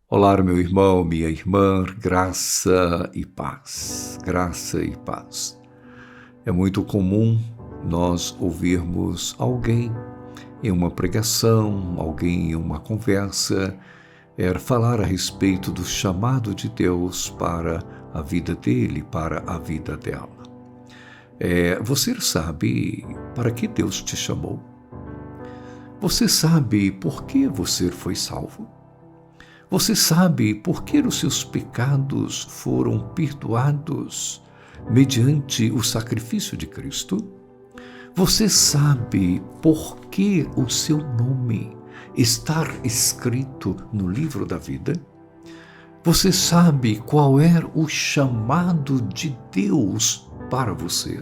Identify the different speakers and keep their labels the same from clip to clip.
Speaker 1: Olá, meu irmão, minha irmã, graça e paz, graça e paz. É muito comum nós ouvirmos alguém em uma pregação, alguém em uma conversa, falar a respeito do chamado de Deus para a vida dele, para a vida dela. Você sabe para que Deus te chamou? Você sabe por que você foi salvo? Você sabe por que os seus pecados foram perdoados mediante o sacrifício de Cristo? Você sabe por que o seu nome está escrito no livro da vida? Você sabe qual é o chamado de Deus para você?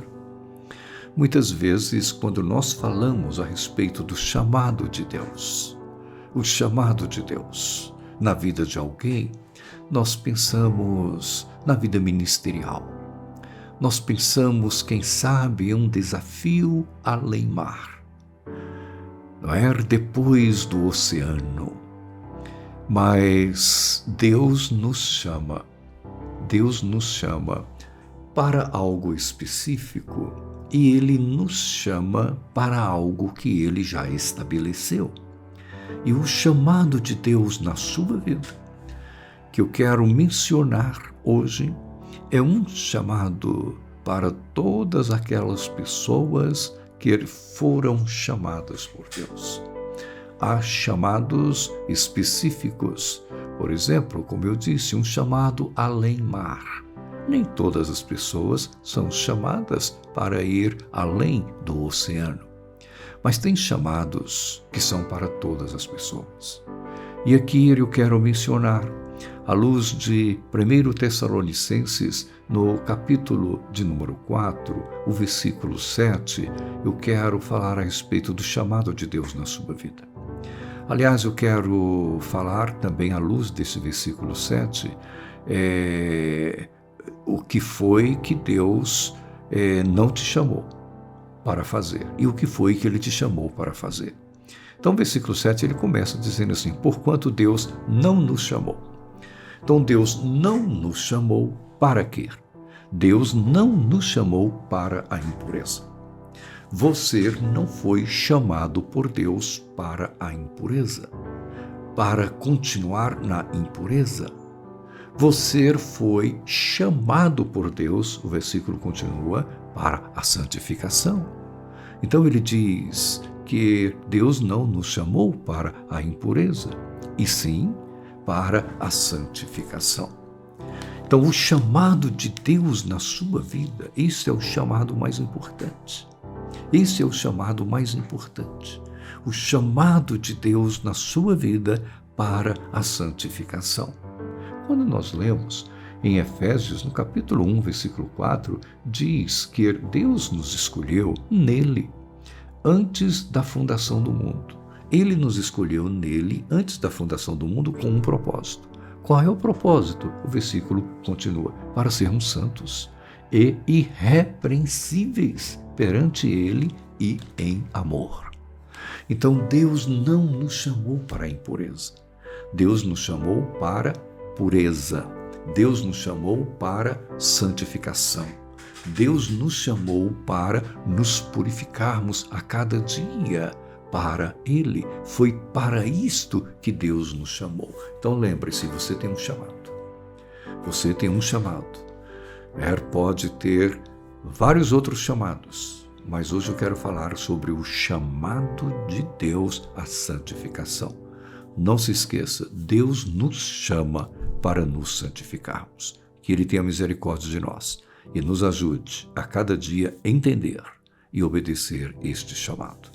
Speaker 1: Muitas vezes, quando nós falamos a respeito do chamado de Deus, o chamado de Deus na vida de alguém, nós pensamos na vida ministerial. Nós pensamos, quem sabe, em um desafio além-mar. Não é depois do oceano. Mas Deus nos chama para algo específico e Ele nos chama para algo que Ele já estabeleceu. E o chamado de Deus na sua vida, que eu quero mencionar hoje, é um chamado para todas aquelas pessoas que foram chamadas por Deus. Há chamados específicos, por exemplo, como eu disse, um chamado além-mar. Nem todas as pessoas são chamadas para ir além do oceano. Mas tem chamados que são para todas as pessoas. E aqui eu quero mencionar, à luz de 1 Tessalonicenses, no capítulo de número 4, o versículo 7, eu quero falar a respeito do chamado de Deus na sua vida. Aliás, eu quero falar também à luz desse versículo 7, o que foi que Deus não te chamou para fazer e o que foi que Ele te chamou para fazer. Então, o versículo 7, ele começa dizendo assim: porquanto Deus não nos chamou. Então, Deus não nos chamou para quê? Deus não nos chamou para a impureza. Você não foi chamado por Deus para a impureza, para continuar na impureza. Você foi chamado por Deus, o versículo continua, para a santificação. Então ele diz que Deus não nos chamou para a impureza, e sim para a santificação. Então o chamado de Deus na sua vida, esse é o chamado mais importante. Esse é o chamado mais importante. O chamado de Deus na sua vida para a santificação. Quando nós lemos em Efésios, no capítulo 1, versículo 4, diz que Deus nos escolheu nele, antes da fundação do mundo. Ele nos escolheu nele, antes da fundação do mundo, com um propósito. Qual é o propósito? O versículo continua: para sermos santos e irrepreensíveis perante Ele e em amor. Então, Deus não nos chamou para a impureza. Deus nos chamou para pureza. Deus nos chamou para santificação. Deus nos chamou para nos purificarmos a cada dia para Ele. Foi para isto que Deus nos chamou. Então lembre-se, você tem um chamado. Você tem um chamado. Pode ter vários outros chamados, mas hoje eu quero falar sobre o chamado de Deus à santificação. Não se esqueça, Deus nos chama para nos santificarmos. Que Ele tenha misericórdia de nós e nos ajude a cada dia entender e obedecer este chamado.